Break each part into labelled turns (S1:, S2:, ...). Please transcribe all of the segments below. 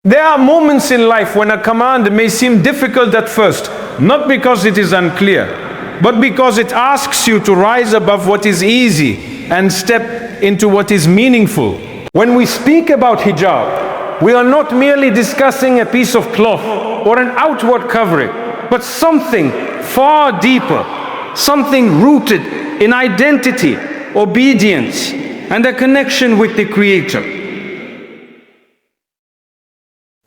S1: There are moments in life when a command may seem difficult at first, not because it is unclear, but because it asks you to rise above what is easy and step into what is meaningful. When we speak about hijab, we are not merely discussing a piece of cloth or an outward covering, but something far deeper, something rooted in identity, obedience, and a connection with the Creator.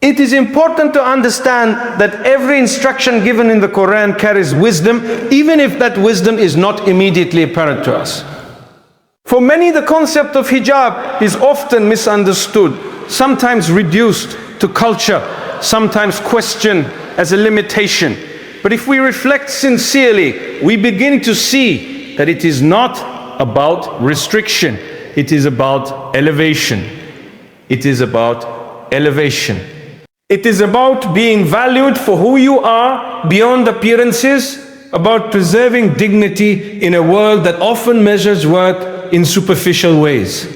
S1: It is important to understand that every instruction given in the Quran carries wisdom, even if that wisdom is not immediately apparent to us. For many, the concept of hijab is often misunderstood, sometimes reduced to culture, sometimes questioned as a limitation. But if we reflect sincerely, we begin to see that it is not about restriction, it is about elevation. It is about elevation. It is about being valued for who you are beyond appearances, about preserving dignity in a world that often measures worth in superficial ways.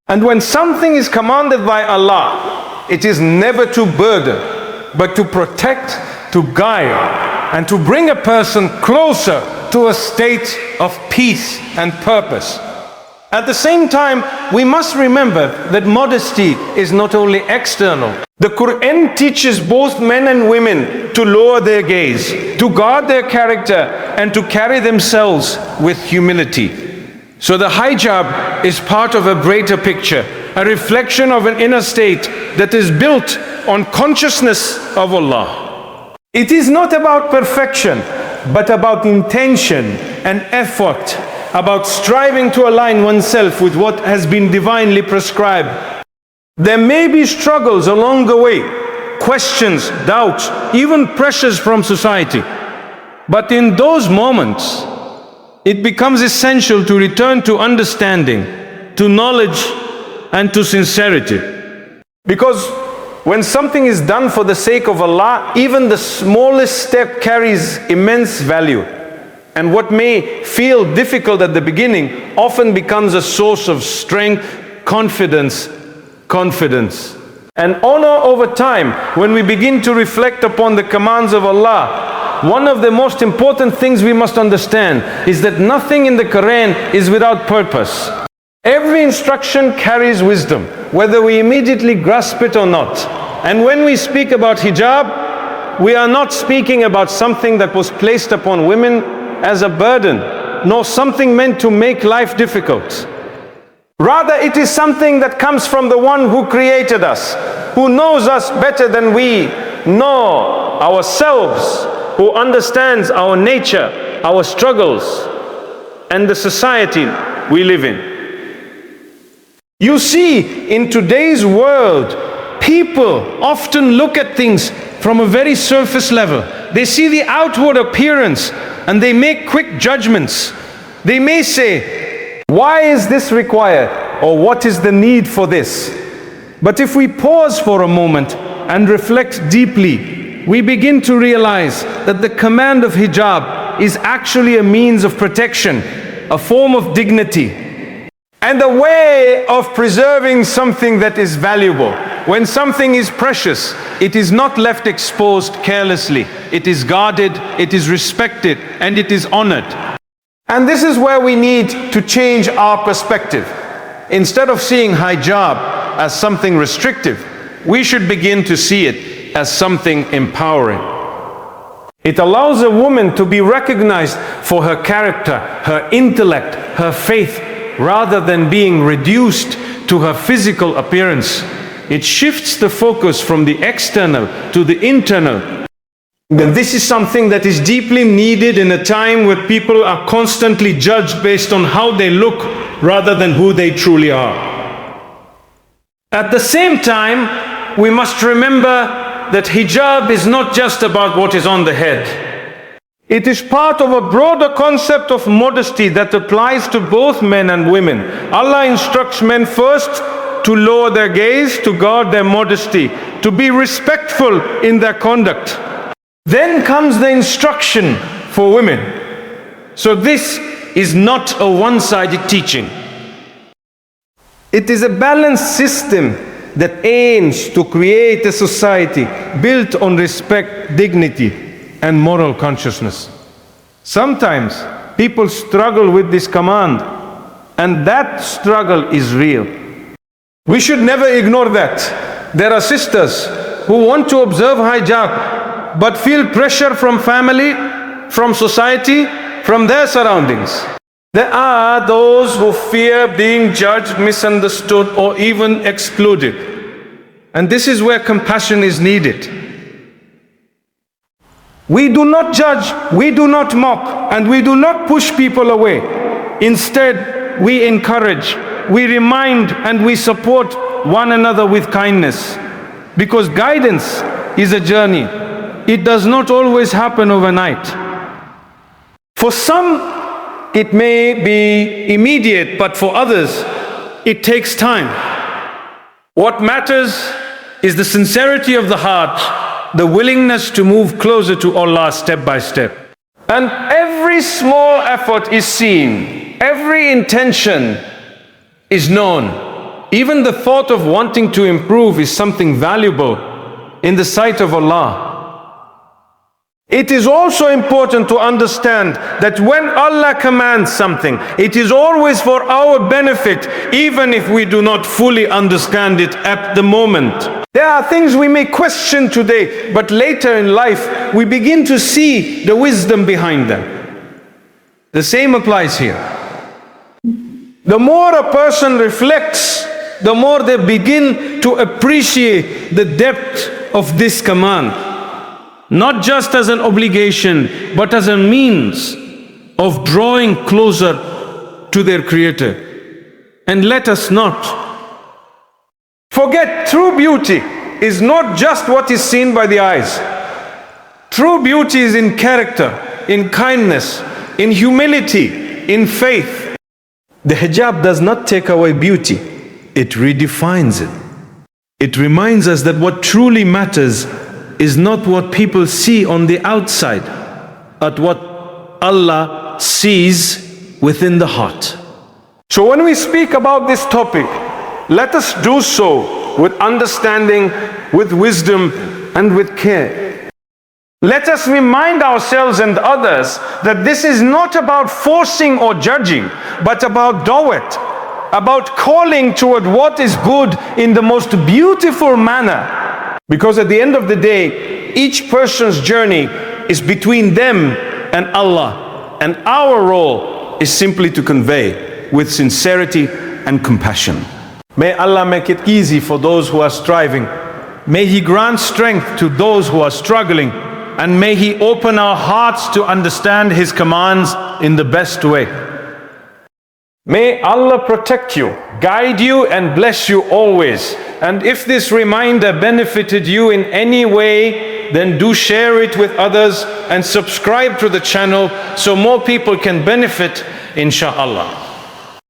S1: And when something is commanded by Allah, it is never to burden, but to protect, to guide, and to bring a person closer to a state of peace and purpose. At the same time, we must remember that modesty is not only external. The Quran teaches both men and women to lower their gaze, to guard their character, and to carry themselves with humility. So the hijab is part of a greater picture, a reflection of an inner state that is built on consciousness of Allah. It is not about perfection, but about intention and effort, about striving to align oneself with what has been divinely prescribed. There may be struggles along the way, questions, doubts, even pressures from society. But in those moments, it becomes essential to return to understanding, to knowledge, and to sincerity. Because when something is done for the sake of Allah, even the smallest step carries immense value. And what may feel difficult at the beginning often becomes a source of strength, confidence, and honor over time. When we begin to reflect upon the commands of Allah, one of the most important things we must understand is that nothing in the Quran is without purpose. Every instruction carries wisdom, whether we immediately grasp it or not. And when we speak about hijab, we are not speaking about something that was placed upon women as a burden, nor something meant to make life difficult. Rather, it is something that comes from the one who created us, who knows us better than we know ourselves, who understands our nature, our struggles, and the society we live in. You see, in today's world, people often look at things from a very surface level. They see the outward appearance and they make quick judgments. They may say, why is this required? Or what is the need for this? But if we pause for a moment and reflect deeply, we begin to realize that the command of hijab is actually a means of protection, a form of dignity, and a way of preserving something that is valuable. When something is precious, it is not left exposed carelessly. It is guarded, it is respected, and it is honored. And this is where we need to change our perspective. Instead of seeing hijab as something restrictive, we should begin to see it as something empowering. It allows a woman to be recognized for her character, her intellect, her faith, rather than being reduced to her physical appearance. It shifts the focus from the external to the internal. And this is something that is deeply needed in a time where people are constantly judged based on how they look rather than who they truly are. At the same time, we must remember that hijab is not just about what is on the head. It is part of a broader concept of modesty that applies to both men and women. Allah instructs men first to lower their gaze, to guard their modesty, to be respectful in their conduct. Then comes the instruction for women. So this is not a one-sided teaching. It is a balanced system that aims to create a society built on respect, dignity, and moral consciousness. Sometimes people struggle with this command, and that struggle is real. We should never ignore that. There are sisters who want to observe hijab, but feel pressure from family, from society, from their surroundings. There are those who fear being judged, misunderstood, or even excluded. And this is where compassion is needed. We do not judge, we do not mock, and we do not push people away. Instead, we encourage, we remind, and we support one another with kindness. Because guidance is a journey. It does not always happen overnight. For some, it may be immediate, but for others, it takes time. What matters is the sincerity of the heart, the willingness to move closer to Allah step by step. And every small effort is seen, every intention is known. Even the thought of wanting to improve is something valuable in the sight of Allah. It is also important to understand that when Allah commands something, it is always for our benefit, even if we do not fully understand it at the moment. There are things we may question today, but later in life, we begin to see the wisdom behind them. The same applies here. The more a person reflects, the more they begin to appreciate the depth of this command. Not just as an obligation, but as a means of drawing closer to their Creator. And let us not forget, true beauty is not just what is seen by the eyes. True beauty is in character, in kindness, in humility, in faith. The hijab does not take away beauty, it redefines it. It reminds us that what truly matters is not what people see on the outside, but what Allah sees within the heart. So when we speak about this topic, let us do so with understanding, with wisdom, and with care. Let us remind ourselves and others that this is not about forcing or judging, but about dawat, about calling toward what is good in the most beautiful manner. Because at the end of the day, each person's journey is between them and Allah, and our role is simply to convey with sincerity and compassion. May Allah make it easy for those who are striving. May He grant strength to those who are struggling, and may He open our hearts to understand His commands in the best way. May Allah protect you, guide you, and bless you always. And if this reminder benefited you in any way, then do share it with others and subscribe to the channel so more people can benefit, inshallah.